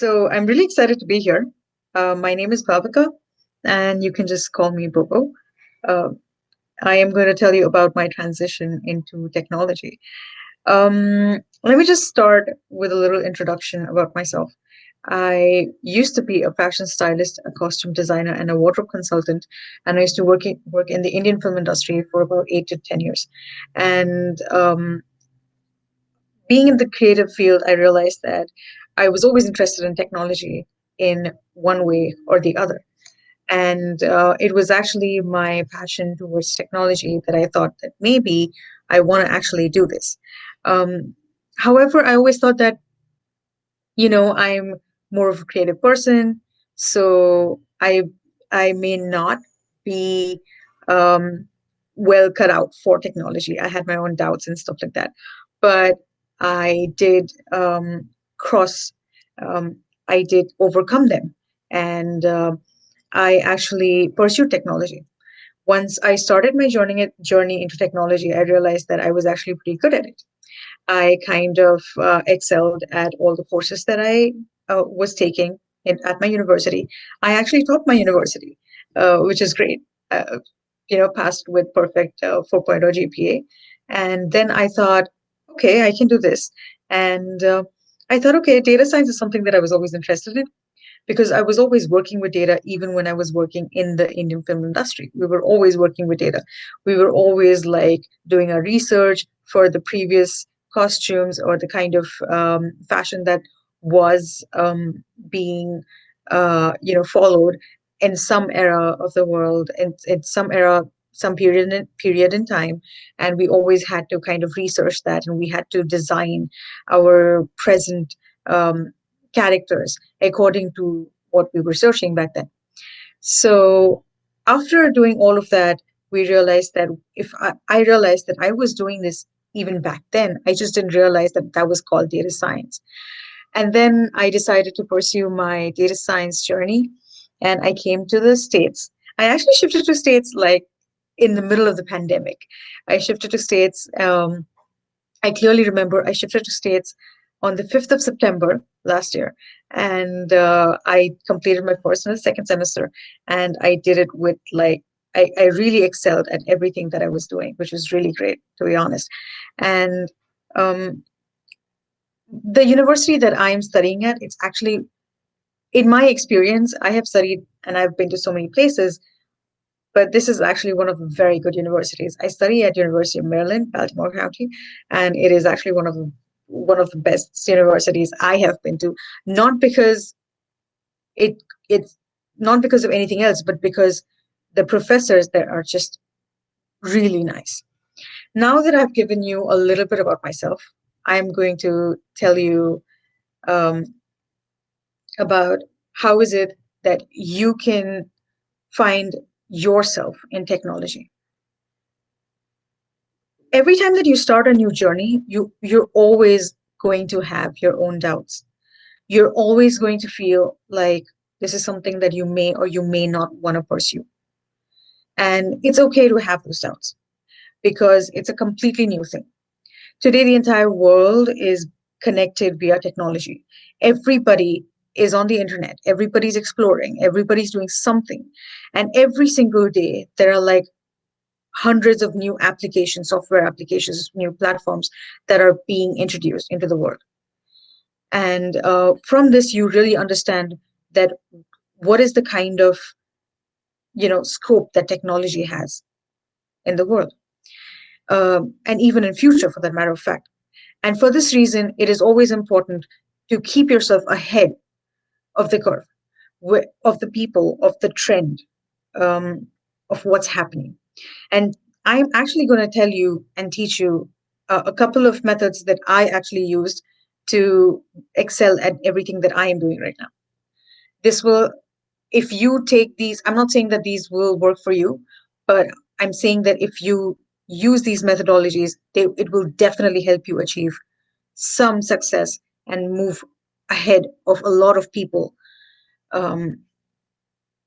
So I'm really excited to be here. My name is Bhavika, and you can just call me Bobo. Uh, I am going to tell you about my transition into technology. Let me just start with a little introduction about myself. I used to be a fashion stylist, a costume designer, and a wardrobe consultant, and I used to work in the Indian film industry for about 8 to 10 years. And being in the creative field, I realized that I was always interested in technology in one way or the other. And it was actually my passion towards technology that I thought that maybe I want to actually do this. Um, However, I always thought that, I'm more of a creative person, so I may not be um, well cut out for technology. I had my own doubts and stuff like that, but I did cross. Um, I did overcome them, and I actually pursued technology. Once I started my journey into technology, I realized that I was actually pretty good at it. I kind of excelled at all the courses that I was taking at my university. I actually taught my university, which is great. Passed with perfect 4.0 GPA. And then I thought, okay, I can do this. And I thought, okay, data science is something that I was always interested in because I was always working with data, even when I was working in the Indian film industry. We were always working with data. We were always like doing our research for the previous costumes or the kind of fashion that was being, followed in some era of the world, in some era, some period in time, and we always had to kind of research that, and we had to design our present um, characters according to what we were searching back then. So after doing all of that, we realized that if I realized that I was doing this even back then, I just didn't realize that that was called data science. And then I decided to pursue my data science journey, and I came to the States. I actually shifted to States like in the middle of the pandemic. I shifted to States. I clearly remember I shifted to States on the 5th of September last year. And I completed my first and second semester. And I did it with I really excelled at everything that I was doing, which was really great, to be honest. And um, the university that I'm studying at, it's actually, in my experience, I have studied and I've been to so many places, but this is actually one of the very good universities. I study at University of Maryland, Baltimore County, and it is actually one of the best universities I have been to. Not because it's not because of anything else, but because the professors there are just really nice. Now that I've given you a little bit about myself, I'm going to tell you um, about how is it that you can find yourself in technology. Every time that you start a new journey, you're always going to have your own doubts. You're always going to feel like this is something that you may or you may not want to pursue. And it's okay to have those doubts because it's a completely new thing. Today, the entire world is connected via technology. Everybody is on the internet, everybody's exploring, everybody's doing something. And every single day, there are like hundreds of new applications, software applications, new platforms that are being introduced into the world. And from this, you really understand that what is the kind of scope that technology has in the world, and even in future, for that matter of fact. And for this reason, it is always important to keep yourself ahead of the curve, of the people, of the trend, um, of what's happening. And I'm actually going to tell you and teach you a couple of methods that I actually used to excel at everything that I am doing right now. This will, if you take these, I'm not saying that these will work for you, but I'm saying that if you use these methodologies, it will definitely help you achieve some success and move ahead of a lot of people. Um,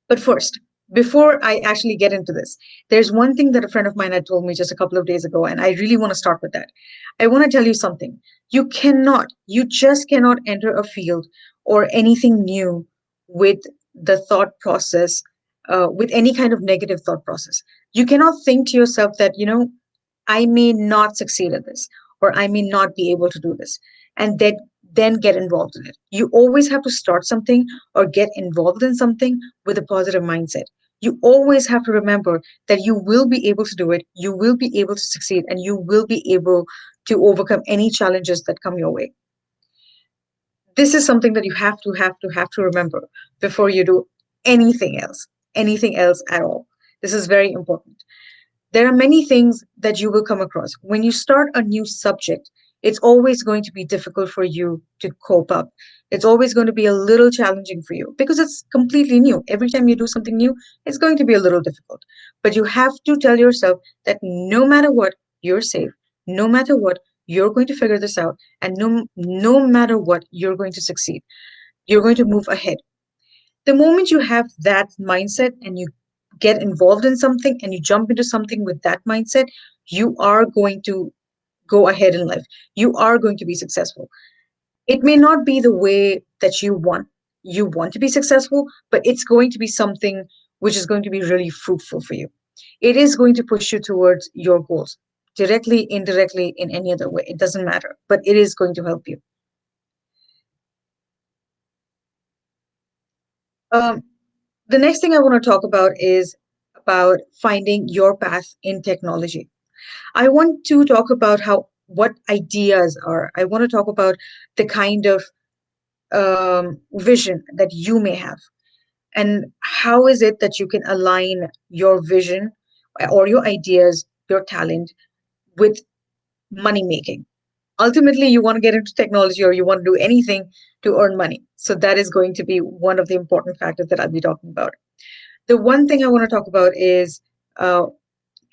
but first, Before I actually get into this, there's one thing that a friend of mine had told me just a couple of days ago, and I really want to start with that. I want to tell you something. You just cannot enter a field or anything new with the thought process, with any kind of negative thought process. You cannot think to yourself that, I may not succeed at this, or I may not be able to do this, and then get involved in it. You always have to start something or get involved in something with a positive mindset. You always have to remember that you will be able to do it, you will be able to succeed, and you will be able to overcome any challenges that come your way. This is something that you have to remember before you do anything else at all. This is very important. There are many things that you will come across. When you start a new subject, it's always going to be difficult for you to cope up. It's always going to be a little challenging for you because it's completely new. Every time you do something new, it's going to be a little difficult. But you have to tell yourself that no matter what, you're safe. No matter what, you're going to figure this out. And no matter what, you're going to succeed. You're going to move ahead. The moment you have that mindset and you get involved in something and you jump into something with that mindset, you are going to go ahead in life. You are going to be successful. It may not be the way that you want to be successful, but it's going to be something which is going to be really fruitful for you. It is going to push you towards your goals, directly, indirectly, in any other way. It doesn't matter, but it is going to help you. Um, the next thing I want to talk about is about finding your path in technology. I want to talk about how what ideas are. I want to talk about the kind of vision that you may have, and how is it that you can align your vision or your ideas, your talent with money making. Ultimately, you want to get into technology or you want to do anything to earn money. So that is going to be one of the important factors that I'll be talking about. The one thing I want to talk about is uh,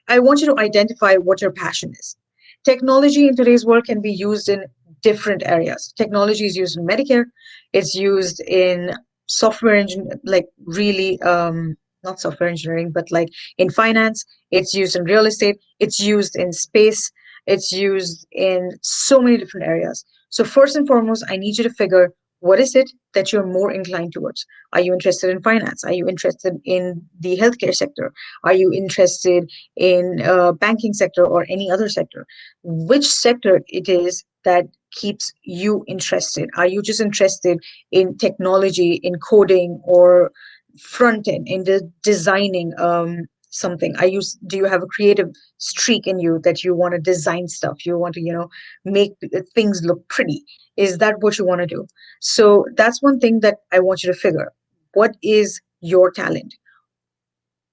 I want you to identify what your passion is. Technology in today's world can be used in different areas. Technology is used in Medicare. It's used in software engine, like really, not software engineering, but like in finance. It's used in real estate. It's used in space. It's used in so many different areas. So first and foremost, I need you to figure what is it that you're more inclined towards. Are you interested in finance? Are you interested in the healthcare sector? Are you interested in banking sector or any other sector? Which sector it is that keeps you interested? Are you just interested in technology, in coding, or front end, in the designing something? Do you have a creative streak in you that you want to design stuff? You want to, make things look pretty? Is that what you want to do? So that's one thing that I want you to figure. What is your talent?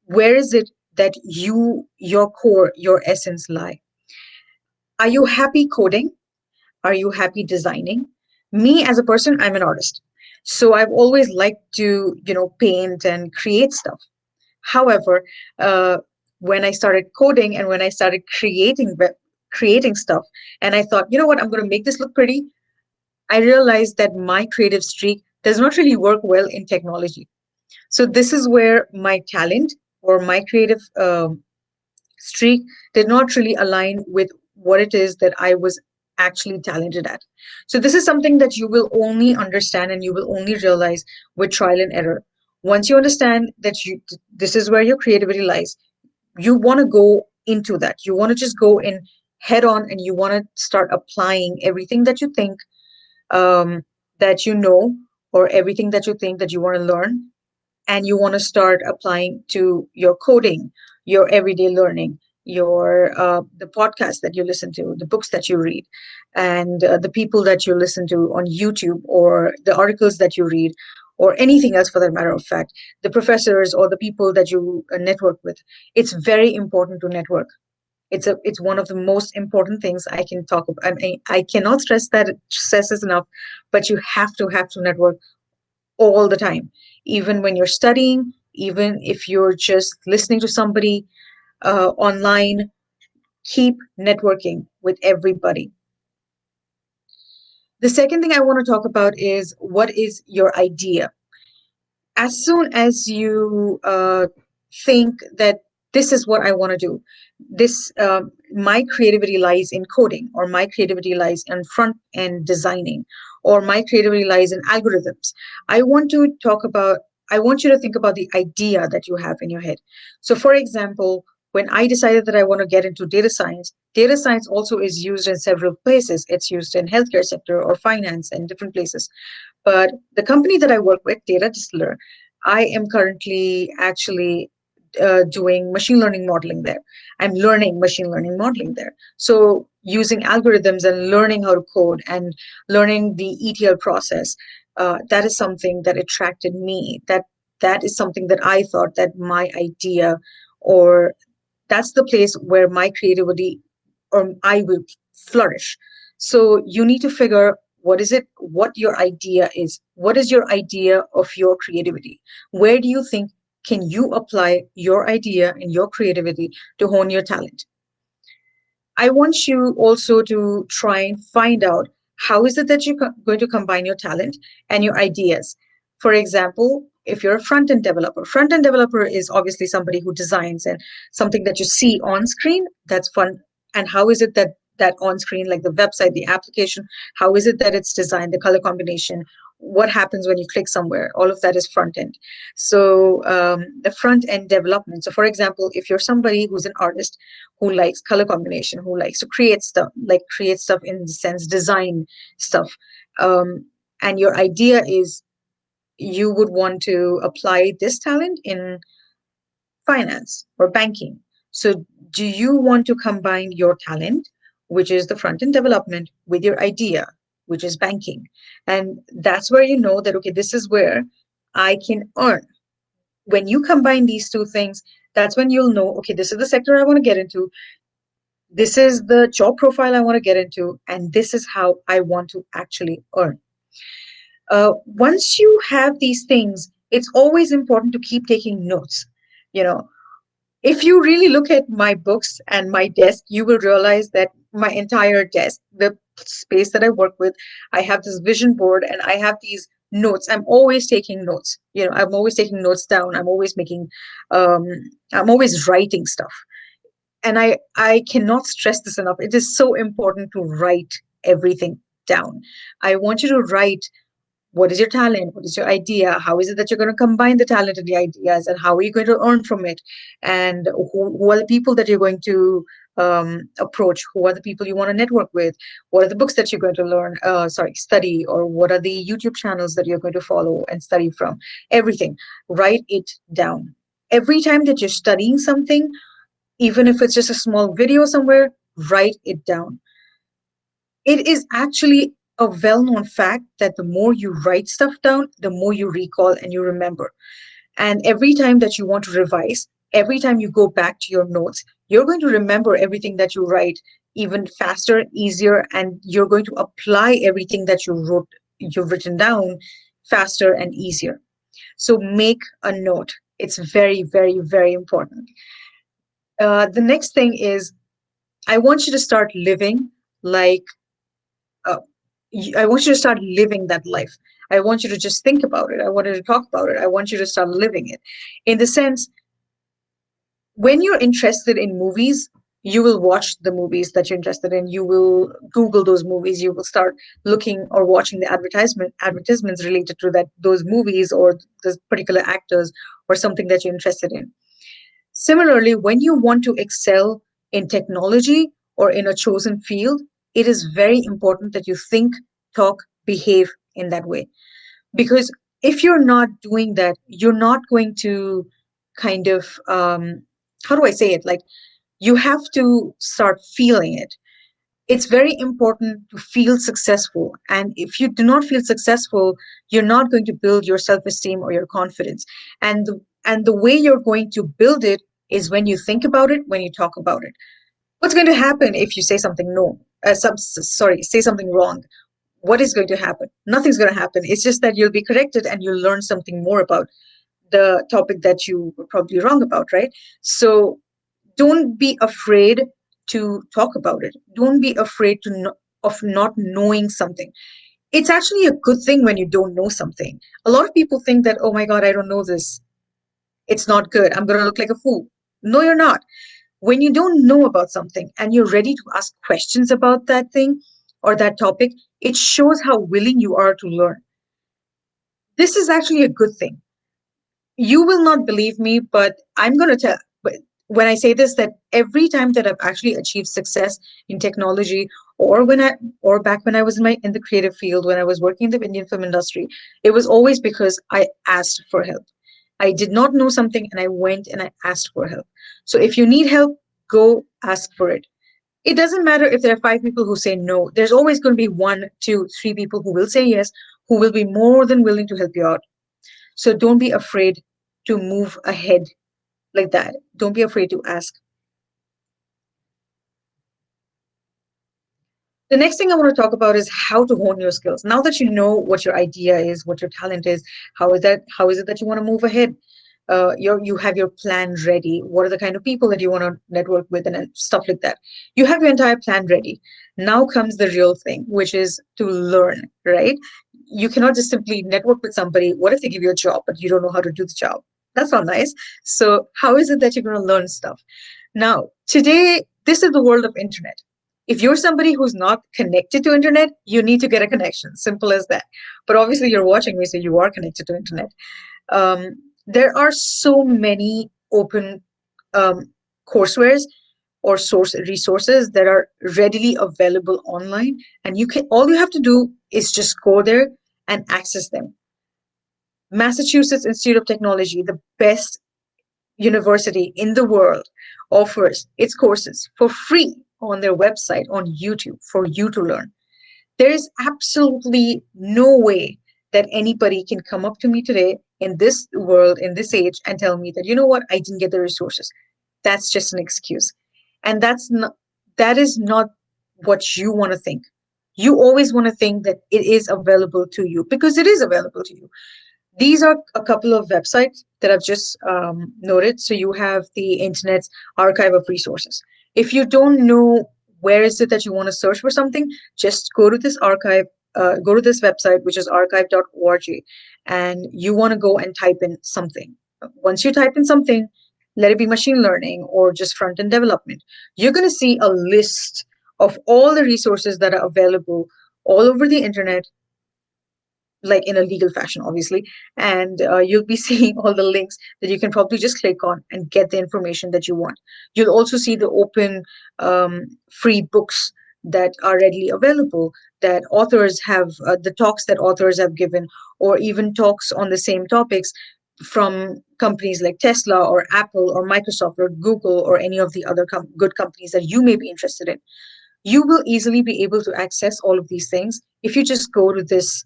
Where is it that your core, your essence lie? Are you happy coding? Are you happy designing? Me as a person, I'm an artist. So I've always liked to, paint and create stuff. However, uh, when I started coding and when I started creating stuff, and I thought, you know what, I'm going to make this look pretty, I realized that my creative streak does not really work well in technology. So this is where my talent or my creative streak did not really align with what it is that I was actually talented at. So this is something that you will only understand and you will only realize with trial and error. Once you understand that this is where your creativity lies, you want to go into that. You want to just go in head on and you want to start applying everything that you think that you know, or everything that you think that you want to learn, and you want to start applying to your coding, your everyday learning, your the podcasts that you listen to, the books that you read, and the people that you listen to on YouTube, or the articles that you read, or anything else for that matter of fact, the professors or the people that you network with. It's very important to network. It's one of the most important things I can talk about. I cannot stress this enough, but you have to network all the time, even when you're studying, even if you're just listening to somebody online. Keep networking with everybody. The second thing I want to talk about is what is your idea. As soon as you think that this is what I want to do. This My creativity lies in coding, or my creativity lies in front end designing, or my creativity lies in algorithms. I want to talk about. I want you to think about the idea that you have in your head. So, for example, when I decided that I want to get into data science also is used in several places. It's used in healthcare sector or finance and different places. But the company that I work with, DataDistillR, I am currently actually doing machine learning modeling there. I'm learning machine learning modeling there. So using algorithms and learning how to code and learning the ETL process, that is something that attracted me. That is something that I thought that my idea, or that's the place where my creativity or I will flourish. So you need to figure what your idea is. What is your idea of your creativity? Where do you think can you apply your idea and your creativity to hone your talent? I want you also to try and find out how is it that you're going to combine your talent and your ideas. For example, if you're a front end developer is obviously somebody who designs and something that you see on screen, that's fun. And how is it that on screen, like the website, the application, how is it that it's designed, the color combination, what happens when you click somewhere? All of that is front end. So the front end development. So, for example, if you're somebody who's an artist who likes color combination, who likes to create stuff, like create stuff in the sense design stuff. And your idea is you would want to apply this talent in finance or banking. So do you want to combine your talent, which is the front end development, with your idea, which is banking? And that's where you know that, okay, this is where I can earn. When you combine these two things, that's when you'll know, okay, this is the sector I want to get into. This is the job profile I want to get into, and this is how I want to actually earn. Once you have these things, it's always important to keep taking notes. You know, if you really look at my books and my desk, you will realize that my entire desk, the space that I work with, I have this vision board and I have these notes. I'm always taking notes. I'm always taking notes down. Um, I'm always writing stuff. And I cannot stress this enough. It is so important to write everything down. I want you to write what is your talent, what is your idea, how is it that you're going to combine the talent and the ideas, and how are you going to earn from it, and who are the people that you're going to approach, who are the people you want to network with, what are the books that you're going to study, or what are the YouTube channels that you're going to follow and study from. Everything, write it down. Every time that you're studying something, even if it's just a small video somewhere, write it down. It is actually a well known fact that the more you write stuff down, the more you recall and you remember. And every time that you want to revise, every time you go back to your notes, you're going to remember everything that you write even faster, easier, and you're going to apply everything that you've written down faster and easier. So make a note. It's very, very, very important. The next thing is I want you to start living like uh, I want you to start living that life. I want you to just think about it. I want you to talk about it. I want you to start living it. In the sense, when you're interested in movies, you will watch the movies that you're interested in. You will Google those movies. You will start looking or watching the advertisements related to those movies or those particular actors or something that you're interested in. Similarly, when you want to excel in technology or in a chosen field, it is very important that you think, talk, behave in that way. Because if you're not doing that, you're not going to kind of, how do I say it? Like, you have to start feeling it. It's very important to feel successful. And if you do not feel successful, you're not going to build your self-esteem or your confidence. And the way you're going to build it is when you think about it, when you talk about it. What's going to happen if you say something no? Say something wrong. What is going to happen? Nothing's going to happen. It's just that you'll be corrected and you'll learn something more about the topic that you were probably wrong about, right? So don't be afraid to talk about it. Don't be afraid of not knowing something. It's actually a good thing when you don't know something. A lot of people think that, oh my God, I don't know this. It's not good. I'm going to look like a fool. No, you're not. When you don't know about something and you're ready to ask questions about that thing or that topic, it shows how willing you are to learn. This is actually a good thing. You will not believe me, but I'm going to tell. But when I say this, that every time that I've actually achieved success in technology, or or back when I was in the creative field, when I was working in the Indian film industry, it was always because I asked for help. I did not know something, and I went and I asked for help. So if you need help, go ask for it. It doesn't matter if there are five people who say no. There's always going to be one, two, three people who will say yes, who will be more than willing to help you out. So don't be afraid to move ahead like that. Don't be afraid to ask. The next thing I want to talk about is how to hone your skills. Now that you know what your idea is, what your talent is, how is it that you want to move ahead? You have your plan ready. What are the kind of people that you want to network with and stuff like that? You have your entire plan ready. Now comes the real thing, which is to learn, right? You cannot just simply network with somebody. What if they give you a job, but you don't know how to do the job? That's not nice. So how is it that you're going to learn stuff? Now, today, this is the world of internet. If you're somebody who's not connected to internet, you need to get a connection. Simple as that. But obviously, you're watching me, so you are connected to internet. Um, there are so many open coursewares or source resources that are readily available online, and you can all you have to do is just go there and access them. Massachusetts Institute of Technology, the best university in the world, offers its courses for free on their website on YouTube for you to learn. There is absolutely no way that anybody can come up to me today in this world, in this age, and tell me that, you know what, I didn't get the resources. That's just an excuse. And that is not what you want to think. You always want to think that it is available to you because it is available to you. These are a couple of websites that I've just noted. So you have the internet's archive of resources. If you don't know where is it that you want to search for something, just go to this archive, go to this website, which is archive.org, and you want to go and type in something. Once you type in something, let it be machine learning or just front end development, you're going to see a list of all the resources that are available all over the internet, like in a legal fashion, obviously. And you'll be seeing all the links that you can probably just click on and get the information that you want. You'll also see the open free books that are readily available, that authors have, the talks that authors have given, or even talks on the same topics from companies like Tesla or Apple or Microsoft or Google or any of the other good companies that you may be interested in. You will easily be able to access all of these things if you just go to this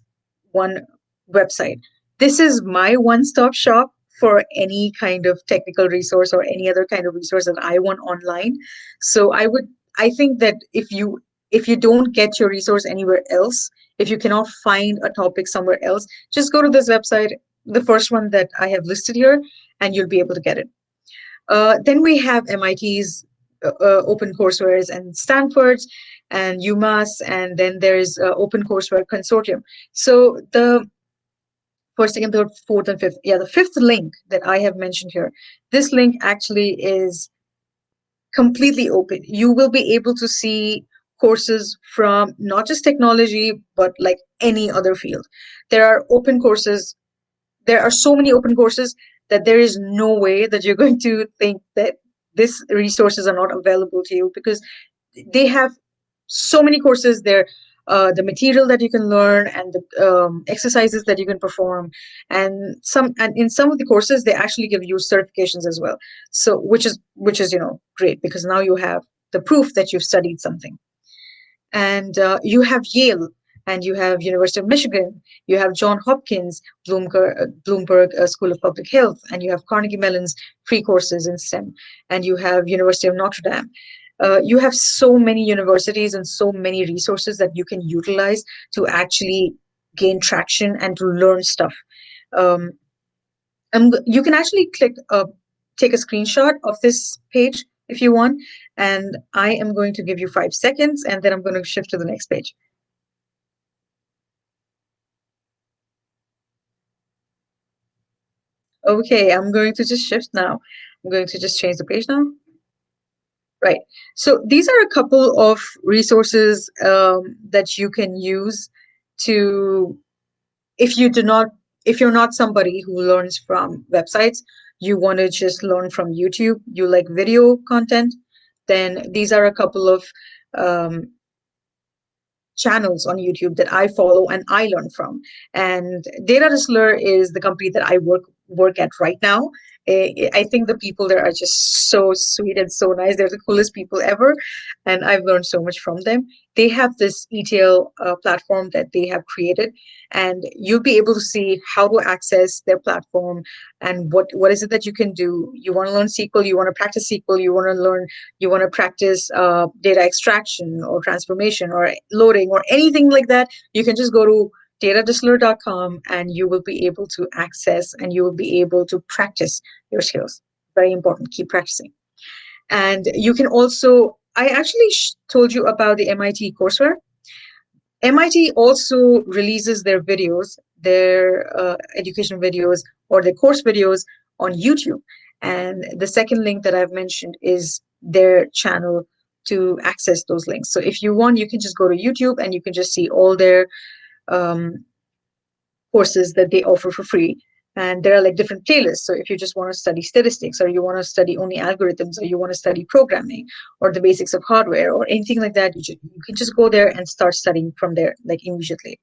one website. This is my one stop shop for any kind of technical resource or any other kind of resource that I want online. So I think that if you don't get your resource anywhere else, if you cannot find a topic somewhere else, just go to this website, the first one that I have listed here, and you'll be able to get it. Then we have MIT's Open Courseware and Stanford's and UMass, and then there's Open Courseware Consortium. So the first, second, third, fourth, and fifth. Yeah, the fifth link that I have mentioned here, this link actually is completely open. You will be able to see courses from not just technology, but like any other field. There are open courses, there are so many open courses that there is no way that you're going to think that these resources are not available to you, because they have so many courses there, the material that you can learn and the exercises that you can perform, and in some of the courses they actually give you certifications as well, so which is great, because now you have the proof that you've studied something. And you have Yale, and you have University of Michigan, you have John Hopkins, Bloomberg School of Public Health, and you have Carnegie Mellon's free courses in STEM, and you have University of Notre Dame. You have so many universities and so many resources that you can utilize to actually gain traction and to learn stuff. Um, and you can actually take a screenshot of this page if you want, and I am going to give you 5 seconds, and then I'm going to shift to the next page. Okay, I'm going to just shift now. I'm going to just change the page now. Right. So these are a couple of resources that you can use to, if you do not, if you're not somebody who learns from websites, you want to just learn from YouTube, you like video content, then these are a couple of um, channels on YouTube that I follow and I learn from. And DataDistillR is the company that I work at right now. I think the people there are just so sweet and so nice. They're the coolest people ever, and I've learned so much from them. They have this ETL platform that they have created, and you'll be able to see how to access their platform and what is it that you can do. You want to learn SQL, you want to practice SQL, you want to practice data extraction or transformation or loading or anything like that, you can just go to datadistiller.com and you will be able to access and you will be able to practice your skills. Very important. Keep practicing. And you can also, I actually told you about the MIT courseware. MIT also releases their videos, their education videos or their course videos on YouTube. And the second link that I've mentioned is their channel to access those links. So if you want, you can just go to YouTube and you can just see all their um, courses that they offer for free. And there are like different playlists. So if you just want to study statistics or you want to study only algorithms or you want to study programming or the basics of hardware or anything like that, you can just go there and start studying from there like immediately.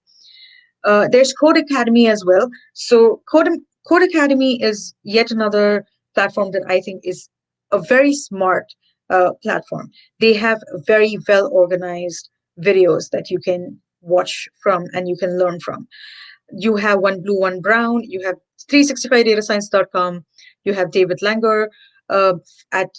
There's Code Academy as well. So Code Academy is yet another platform that I think is a very smart platform. They have very well organized videos that you can watch from and you can learn from. You have One Blue, One Brown, you have 365datascience.com, you have David Langer uh, at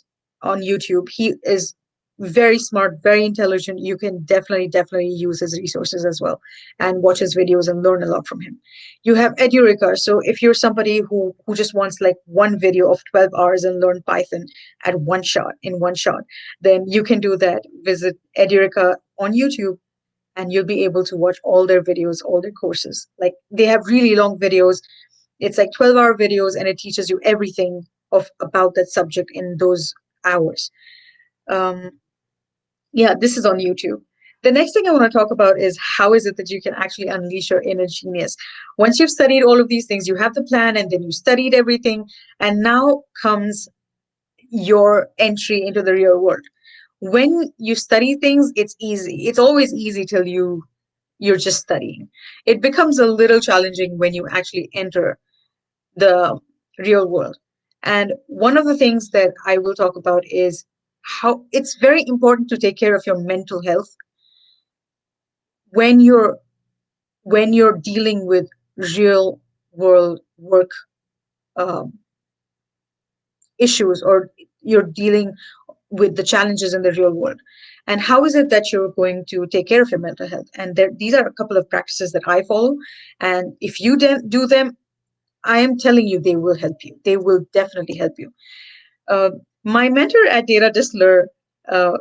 on YouTube. He is very smart, very intelligent. You can definitely use his resources as well and watch his videos and learn a lot from him. You have Edureka. So if you're somebody who just wants like one video of 12 hours and learn Python at one shot, then you can do that. Visit Edureka on YouTube and you'll be able to watch all their videos, all their courses. Like they have really long videos. It's like 12-hour videos and it teaches you everything of about that subject in those hours. Um, yeah, this is on YouTube. The next thing I want to talk about is how is it that you can actually unleash your inner genius? Once you've studied all of these things, you have the plan and then you studied everything, and now comes your entry into the real world. When you study things, it's easy. It's always easy till you're just studying. It becomes a little challenging when you actually enter the real world. And one of the things that I will talk about is how it's very important to take care of your mental health when you're dealing with real world work um, issues or you're dealing with the challenges in the real world. And how is it that you're going to take care of your mental health? And these are a couple of practices that I follow. And if you do them, I am telling you, they will help you. They will definitely help you. Uh, my mentor at DataDistillR,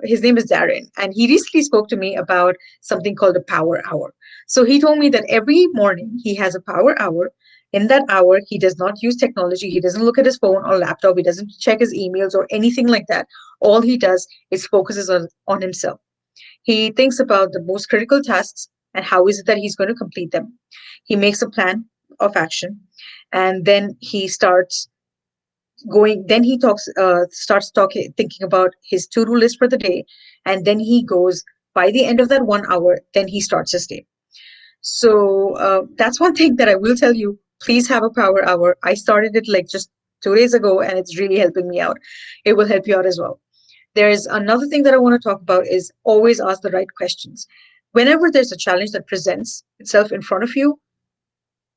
his name is Darren, and he recently spoke to me about something called a power hour. So he told me that every morning he has a power hour. In that hour, he does not use technology. He doesn't look at his phone or laptop. He doesn't check his emails or anything like that. All he does is focuses on himself. He thinks about the most critical tasks and how is it that he's going to complete them. He makes a plan of action, and then he starts going then he talks starts talking thinking about his to-do list for the day, and then he goes by the end of that 1 hour, then he starts his day. So that's one thing that I will tell you, please have a power hour. I started it like just 2 days ago and it's really helping me out. It will help you out as well. There's another thing that I want to talk about is always ask the right questions. Whenever there's a challenge that presents itself in front of you,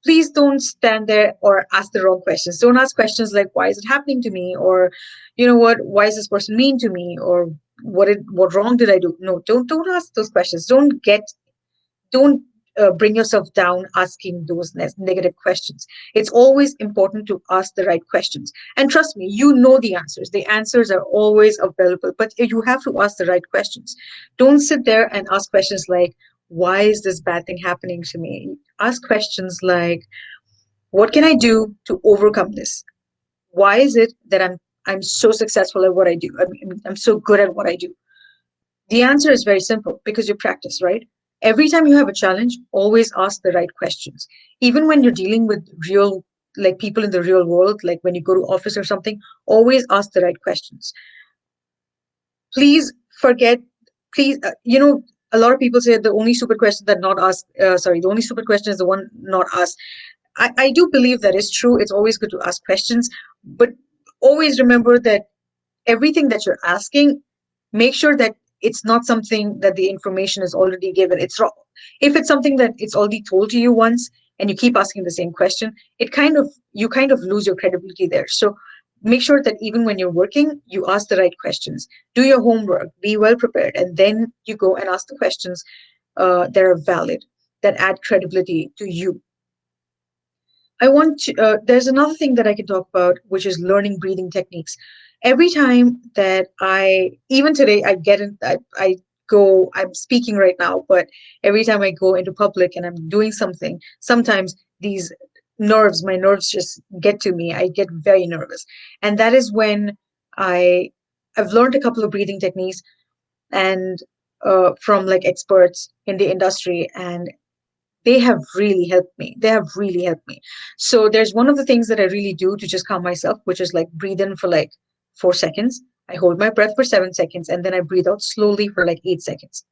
please don't stand there or ask the wrong questions. Don't ask questions like, why is it happening to me? Or, you know what, why is this person mean to me? Or what wrong did I do? No, don't ask those questions. Don't bring yourself down asking those negative questions. It's always important to ask the right questions. And trust me, you know the answers. The answers are always available, but you have to ask the right questions. Don't sit there and ask questions like, why is this bad thing happening to me? Ask questions like, what can I do to overcome this? Why is it that I'm so successful at what I do? I'm so good at what I do. The answer is very simple because you practice, right? Every time you have a challenge, always ask the right questions. Even when you're dealing with real, like people in the real world, like when you go to office or something, always ask the right questions. Please forget, please, a lot of people say the only stupid question that not asked, sorry, the only stupid question is the one not asked. I do believe that is true. It's always good to ask questions, but always remember that everything that you're asking, make sure that it's not something that the information is already given. It's wrong. If it's something that it's already told to you once and you keep asking the same question, it kind of you kind of lose your credibility there. So make sure that even when you're working, you ask the right questions. Do your homework, be well prepared, and then you go and ask the questions that are valid, that add credibility to you. There's another thing that I can talk about, which is learning breathing techniques. Every time that even today, I'm speaking right now, but every time I go into public and I'm doing something, sometimes my nerves just get to me. I get very nervous. And that is when I, I've learned a couple of breathing techniques and from like experts in the industry, and they have really helped me. They have really helped me. So there's one of the things that I really do to just calm myself, which is like breathe in for like 4 seconds. I hold my breath for 7 seconds and then I breathe out slowly for like 8 seconds.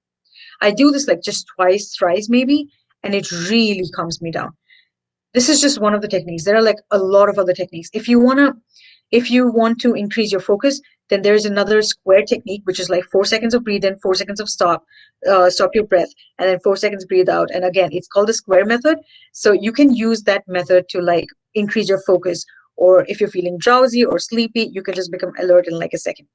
I do this like just twice, thrice maybe, and it really calms me down. This is just one of the techniques. There are like a lot of other techniques. If you want to increase your focus, then there's another square technique, which is like 4 seconds of breathe in, 4 seconds of stop your breath, and then 4 seconds breathe out. And again, it's called the square method. So you can use that method to like increase your focus. Or if you're feeling drowsy or sleepy, you can just become alert in like a second.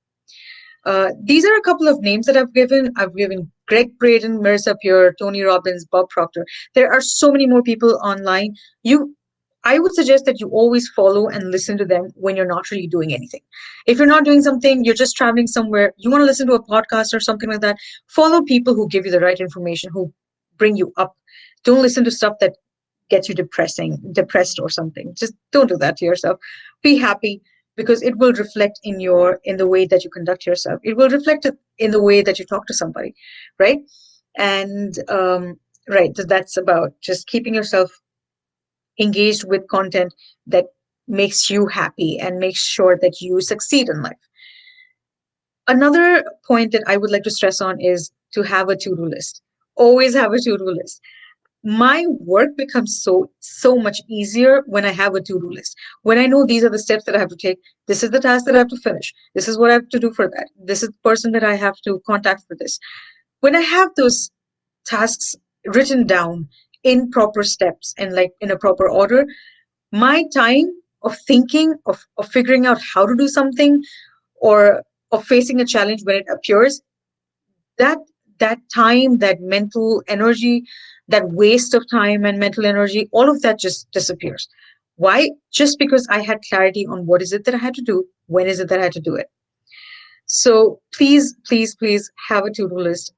These are a couple of names that I've given. I've given Greg Braden, Marissa Peer, Tony Robbins, Bob Proctor. There are so many more people online. I would suggest that you always follow and listen to them when you're not really doing anything. If you're not doing something, you're just traveling somewhere, you want to listen to a podcast or something like that, follow people who give you the right information, who bring you up. Don't listen to stuff that gets you depressed or something. Just don't do that to yourself. Be happy because it will reflect in the way that you conduct yourself. It will reflect it in the way that you talk to somebody, right? And right, that's about just keeping yourself engaged with content that makes you happy and makes sure that you succeed in life. Another point that I would like to stress on is to have a to-do list. Always have a to-do list. My work becomes so much easier when I have a to-do list. When I know these are the steps that I have to take, this is the task that I have to finish, this is what I have to do for that, this is the person that I have to contact for this. When I have those tasks written down in proper steps and like in a proper order, my time of thinking, of figuring out how to do something, or of facing a challenge when it appears, that that time, that mental energy, that waste of time and mental energy, all of that just disappears. Why? Just because I had clarity on what is it that I had to do, when is it that I had to do it. So please, please, please have a to-do list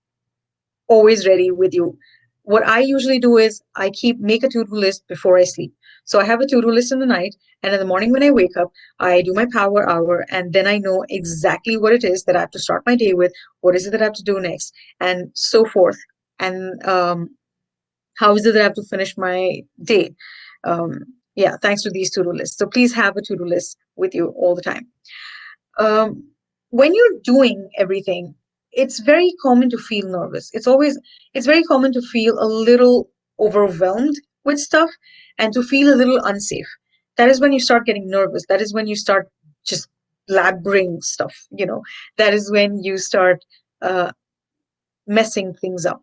always ready with you. What I usually do is I keep make a to-do list before I sleep. So I have a to-do list in the night, and in the morning when I wake up, I do my power hour, and then I know exactly what it is that I have to start my day with, what is it that I have to do next, and so forth. And how is it that I have to finish my day? Um, yeah, thanks to these to-do lists. So please have a to-do list with you all the time. um, when you're doing everything, it's very common to feel nervous. It's very common to feel a little overwhelmed with stuff and to feel a little unsafe. That is when you start getting nervous. That is when you start just blabbering stuff. That is when you start uh, messing things up.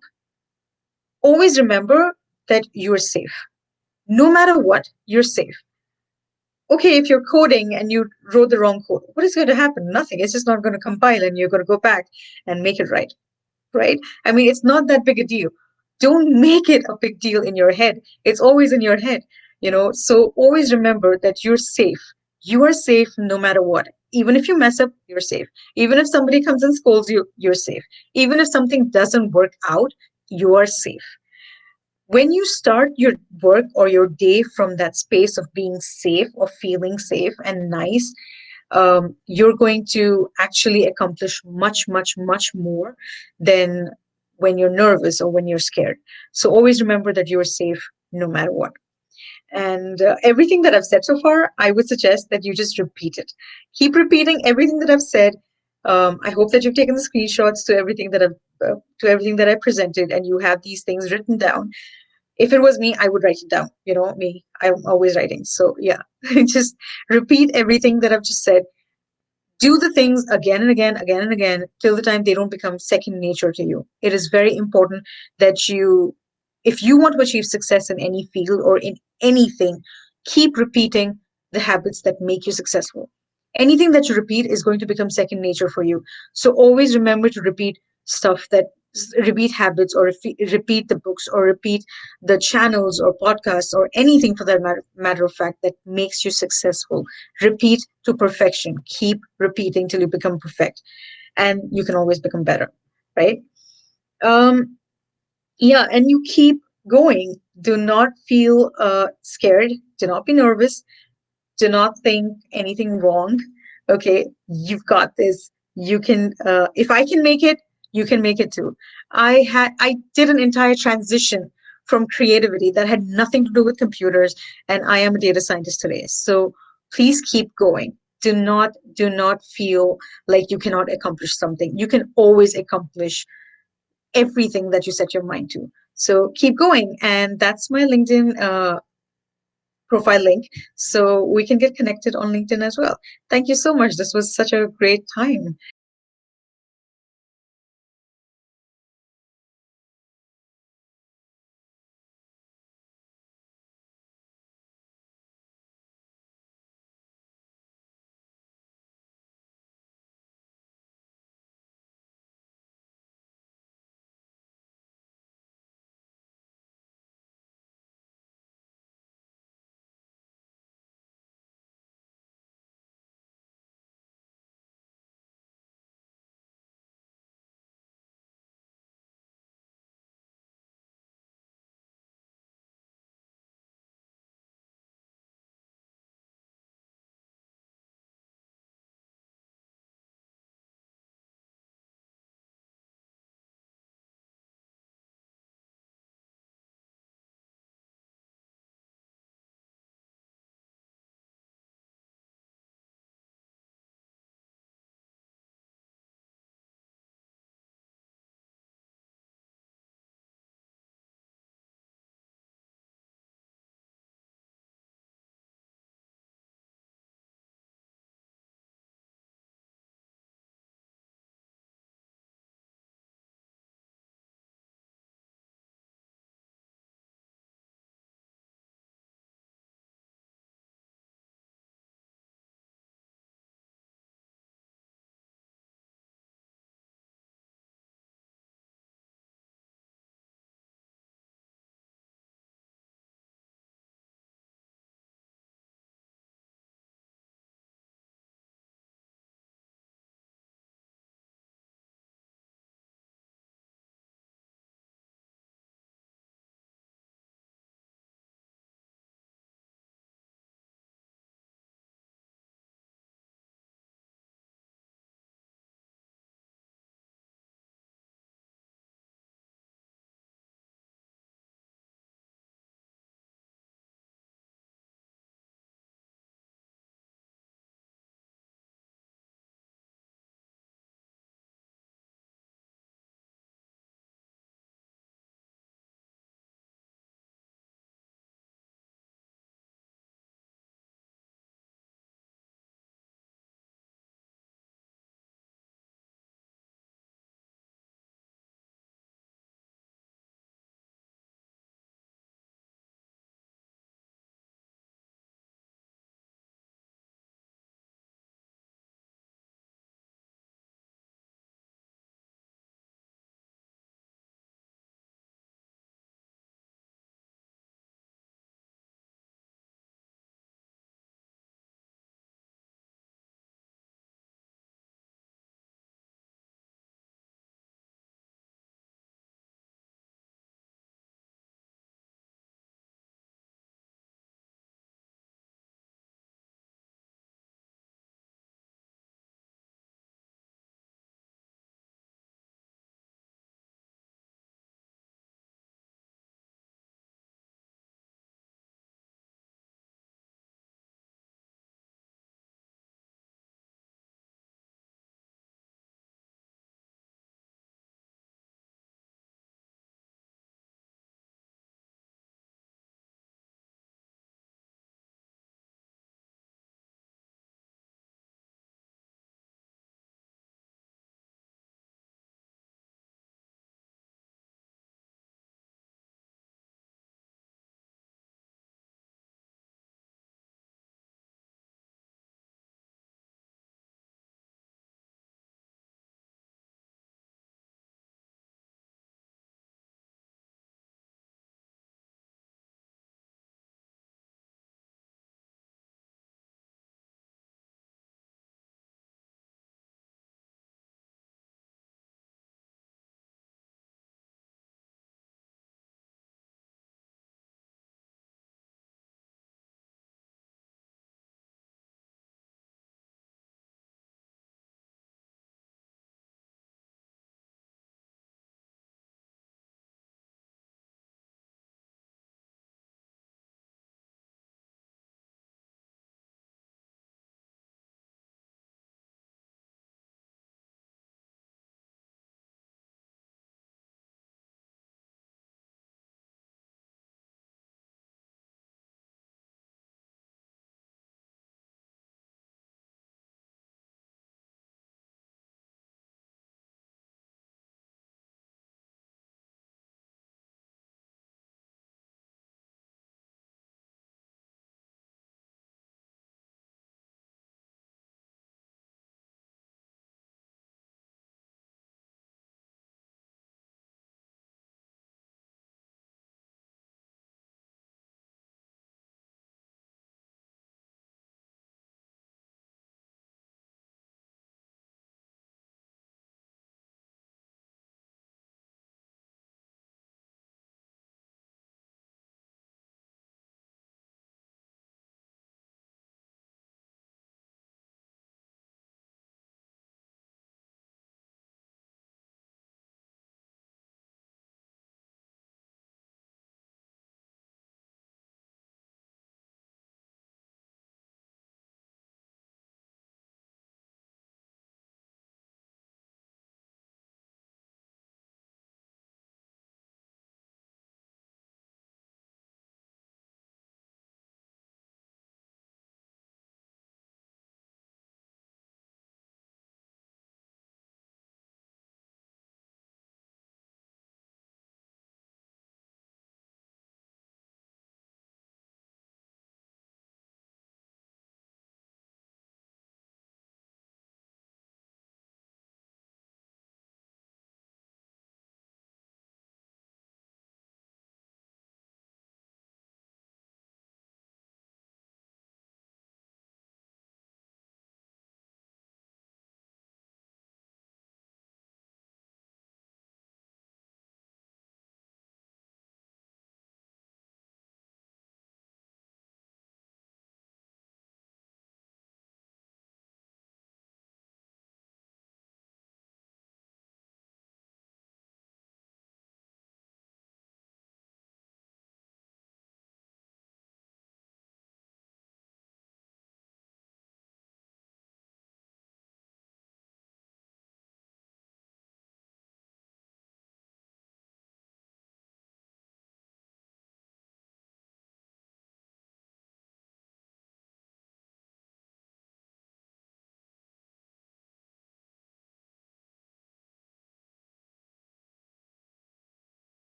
Always remember that you're safe. No matter what, you're safe. Okay, if you're coding and you wrote the wrong code, what is going to happen? Nothing. It's just not going to compile and you're going to go back and make it right. Right? I mean, it's not that big a deal. Don't make it a big deal in your head. It's always in your head. So always remember that you're safe. You are safe no matter what. Even if you mess up, you're safe. Even if somebody comes and scolds you, you're safe. Even if something doesn't work out, you are safe. When you start your work or your day from that space of being safe, or feeling safe and nice, you're going to actually accomplish much, much, much more than when you're nervous or when you're scared. So always remember that you're safe no matter what. And everything that I've said so far, I would suggest that you just repeat it. Keep repeating everything that I've said. I hope that you've taken the screenshots to everything that I presented, and you have these things written down. If it was me, I would write it down. You know me, I'm always writing. So yeah, just repeat everything that I've just said. Do the things again and again, till the time they don't become second nature to you. It is very important that you, if you want to achieve success in any field or in anything, keep repeating the habits that make you successful. Anything that you repeat is going to become second nature for you. So always remember to repeat stuff that repeat habits, or repeat the books, or repeat the channels or podcasts or anything for that matter of fact that makes you successful. Repeat to perfection. Keep repeating till you become perfect, and you can always become better, right? Um, yeah, and you keep going. Do not feel scared. Do not be nervous. Do not think anything wrong. Okay, you've got this. You can, if I can make it, you can make it too. I did an entire transition from creativity that had nothing to do with computers, and I am a data scientist today. So please keep going. Do not feel like you cannot accomplish something. You can always accomplish everything that you set your mind to. So keep going. And that's my LinkedIn profile link. So we can get connected on LinkedIn as well. Thank you so much. This was such a great time.